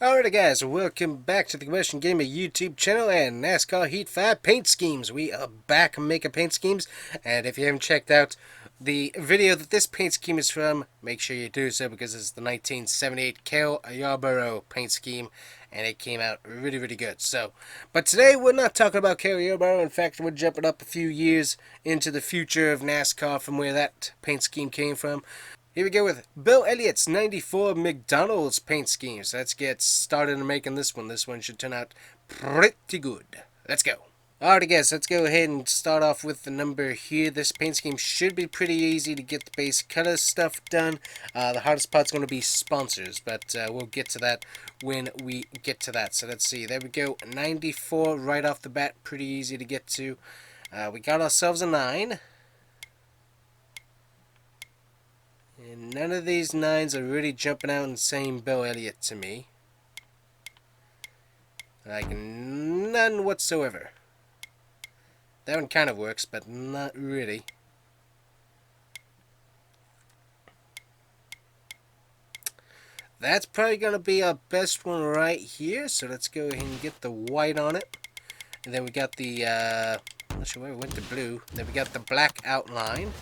Alrighty guys, welcome back to the Combustion Gamer YouTube channel and NASCAR Heat 5 paint schemes. We are back making paint schemes, and if you haven't checked out the video that this paint scheme is from, make sure you do so because it's the 1978 Cale Yarborough paint scheme, and it came out really good. But today we're not talking about Cale Yarborough. In fact, we're jumping up a few years into the future of NASCAR from where that paint scheme came from. Here we go with Bill Elliott's 94 McDonald's paint schemes. Let's get started on making this one. This one should turn out pretty good. Let's go. Alright guys, let's go ahead and start off with the number here. This paint scheme should be pretty easy to get the base color stuff done. The hardest part's going to be sponsors, but we'll get to that when we get to that. So let's see. There we go. 94 right off the bat. Pretty easy to get to. We got ourselves a 9. And none of these 9s are really jumping out and saying Bill Elliott to me. Like, none whatsoever. That one kind of works, but not really. That's probably going to be our best one right here. So let's go ahead and get the white on it. And then we got the, I'm not sure where we went to blue. Then we got the black outline.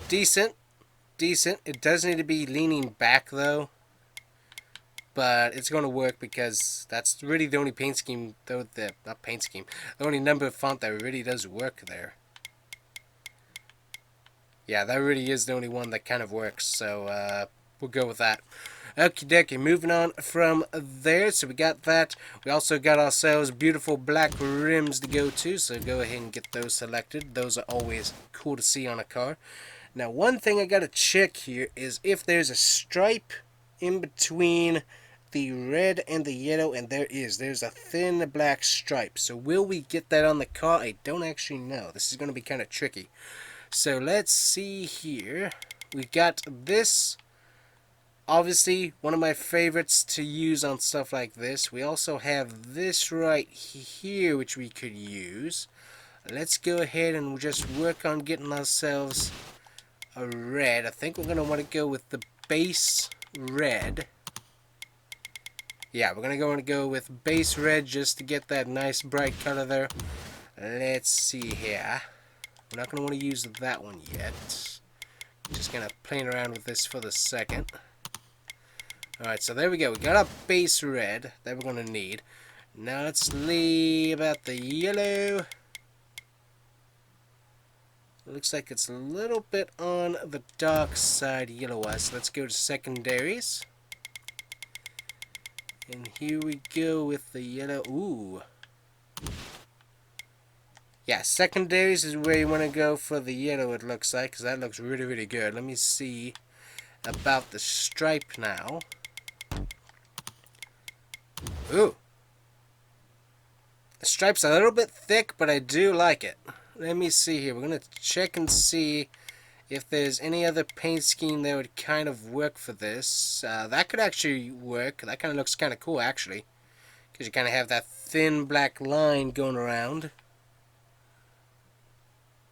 Decent. It does need to be leaning back though, but it's going to work because that's really the only paint scheme, though, not paint scheme, the only number of font that really does work there. Yeah, that really is the only one that kind of works, so we'll go with that. Okie dokie, moving on from there. So we got that. We also got ourselves beautiful black rims to go to, so go ahead and get those selected. Those are always cool to see on a car. Now, one thing I gotta check here is if there's a stripe in between the red and the yellow, and there is. There's a thin black stripe. So will we get that on the car? I don't actually know. This is gonna be kind of tricky. So let's see here. We got this. Obviously, one of my favorites to use on stuff like this. We also have this right here, which we could use. Let's go ahead and just work on getting ourselves a red. I think we're going to want to go with the base red. Yeah, we're going to go with base red just to get that nice bright color there. Let's see here. We're not going to want to use that one yet. Just going to play around with this for the second. Alright, so there we go. We got our base red that we're going to need. Now let's leave out the yellow. It looks like it's a little bit on the dark side yellow-wise. So let's go to secondaries. And here we go with the yellow. Ooh. Yeah, secondaries is where you want to go for the yellow, it looks like, because that looks really good. Let me see about the stripe now. Ooh. The stripe's a little bit thick, but I do like it. Let me see here. We're going to check and see if there's any other paint scheme that would kind of work for this. That could actually work. That kind of looks kind of cool, actually. Because you kind of have that thin black line going around.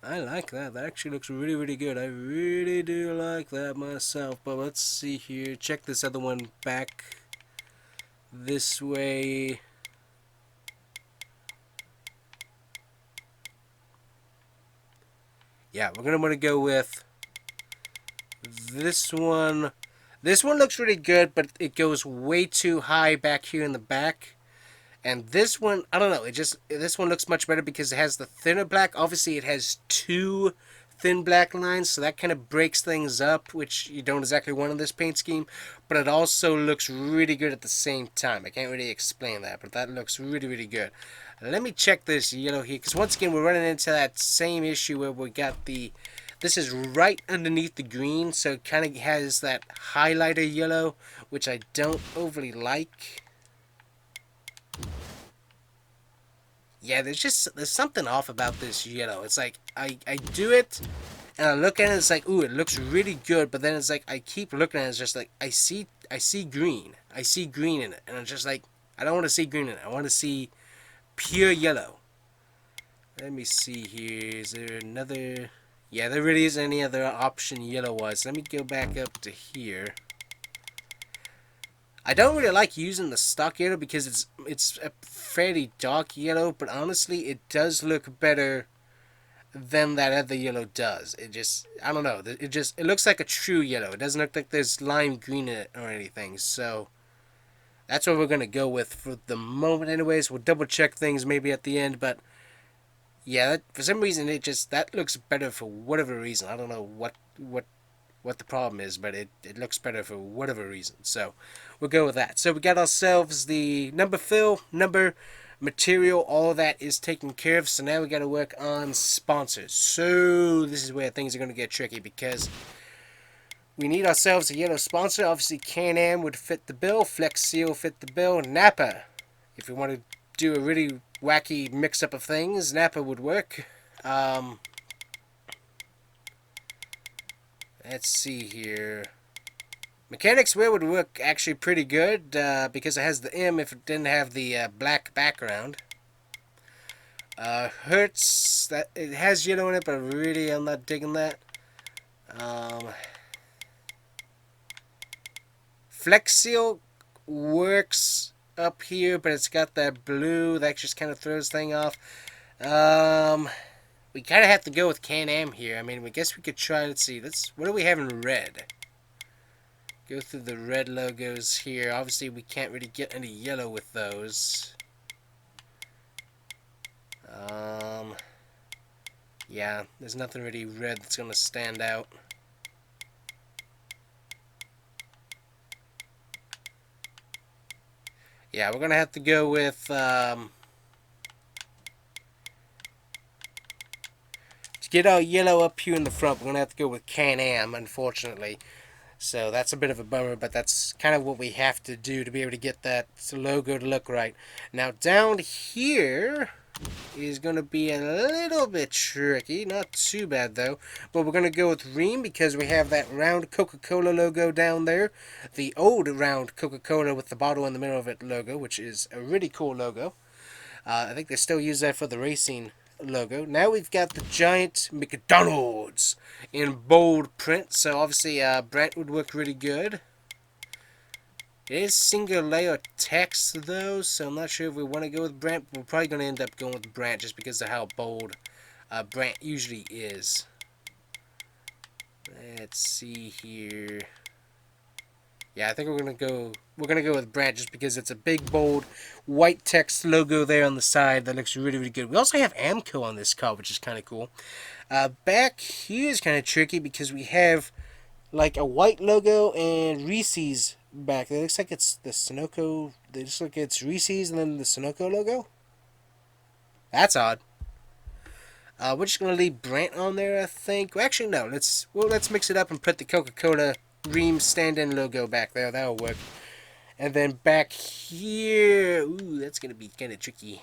I like that. That actually looks really good. I really do like that myself. But let's see here. Check this other one back this way. Yeah, we're going to want to go with this one. This one looks really good, but it goes way too high back here in the back. And this one, I don't know, this one looks much better because it has the thinner black. Obviously, it has two thin black lines, so that kind of breaks things up, which you don't exactly want in this paint scheme. But it also looks really good at the same time. I can't really explain that, but that looks really good. Let me check this yellow here, because once again, we're running into that same issue where we got the... This is right underneath the green, so it kind of has that highlighter yellow, which I don't overly like. Yeah, there's something off about this yellow. It's like, I do it, and I look at it, it's like, ooh, it looks really good, but then it's like, I keep looking at it, it's just like, I see green. I see green in it, and I'm just like, I don't want to see green in it. I want to see pure yellow. Let me see here. Is there another... Yeah, there really isn't any other option yellow-wise. Let me go back up to here. I don't really like using the stock yellow because it's a fairly dark yellow, but honestly, it does look better than that other yellow does. It just, I don't know, it looks like a true yellow. It doesn't look like there's lime green in it or anything, so that's what we're going to go with for the moment anyways. We'll double check things maybe at the end, but yeah, for some reason that looks better for whatever reason. I don't know what the problem is, but it looks better for whatever reason. So we'll go with that. So we got ourselves the number fill, number, material, all of that is taken care of. So now we got to work on sponsors. So this is where things are going to get tricky because we need ourselves a yellow sponsor. Obviously Can-Am would fit the bill, Flex Seal fit the bill, Napa, if we want to do a really wacky mix-up of things, Napa would work. Let's see here. Mechanics Wear would work actually pretty good because it has the M if it didn't have the black background. Hertz, that it has yellow in it, but really I'm not digging that. Flex Seal works up here, but it's got that blue that just kind of throws thing off. We kind of have to go with Can-Am here. I mean, I guess we could try. Let's see. What do we have in red? Go through the red logos here. Obviously, we can't really get any yellow with those. Yeah, there's nothing really red that's going to stand out. Yeah, we're going to have to go with, to get our yellow up here in the front, we're going to have to go with Can-Am, unfortunately. So that's a bit of a bummer, but that's kind of what we have to do to be able to get that logo to look right. Now, down here is going to be a little bit tricky. Not too bad, though. But we're going to go with Ream because we have that round Coca-Cola logo down there. The old round Coca-Cola with the bottle in the middle of it logo, which is a really cool logo. I think they still use that for the racing logo. Now we've got the giant McDonald's in bold print. So obviously Brent would work really good. It is single layer text though, so I'm not sure if we want to go with Brent. We're probably going to end up going with Brent just because of how bold Brent usually is. Let's see here. Yeah, I think we're gonna go with Brent just because it's a big bold white text logo there on the side that looks really, really good. We also have Amco on this car, which is kind of cool. Back here is kind of tricky because we have like a white logo and Reese's back there. It looks like it's the Sunoco. They just look like it's Reese's and then the Sunoco logo. That's odd. We're just gonna leave Brent on there, I think. Well, actually, no. Let's mix it up and put the Coca-Cola Ream stand-in logo back there. That'll work. And then back here, ooh, that's gonna be kind of tricky.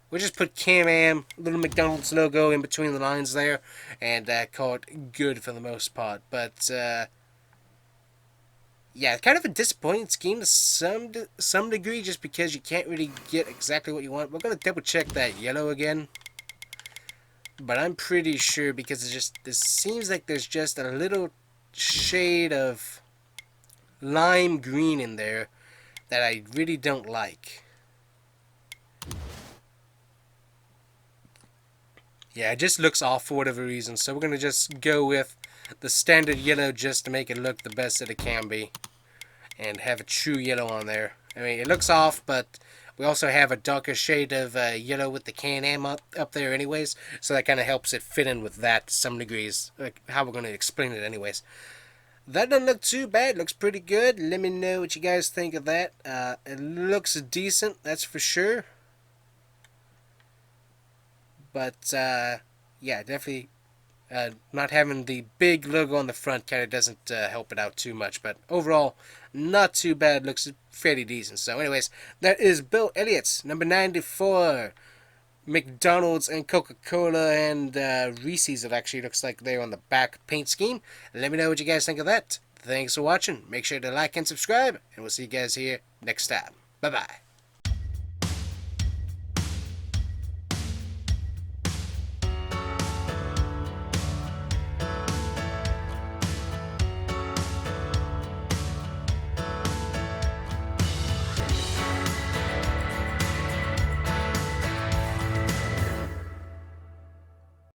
We'll just put Can-Am, little McDonald's logo in between the lines there, and call it good for the most part. But yeah, kind of a disappointing scheme to some degree, just because you can't really get exactly what you want. We're gonna double check that yellow again, but I'm pretty sure because this seems like there's just a little shade of lime green in there that I really don't like. Yeah, it just looks off for whatever reason, so we're going to just go with the standard yellow just to make it look the best that it can be. And have a true yellow on there. I mean, it looks off, but we also have a darker shade of yellow with the Can-Am up there anyways, so that kind of helps it fit in with that to some degrees, like how we're going to explain it anyways. That doesn't look too bad. Looks pretty good. Let me know what you guys think of that. It looks decent, that's for sure. But, yeah, definitely not having the big logo on the front kind of doesn't help it out too much. But overall, not too bad. Looks fairly decent. So anyways, that is Bill Elliott's number 94. McDonald's and Coca-Cola and Reese's, it actually looks like they're on the back paint scheme. Let me know what you guys think of that. Thanks for watching. Make sure to like and subscribe, and we'll see you guys here next time. Bye-bye.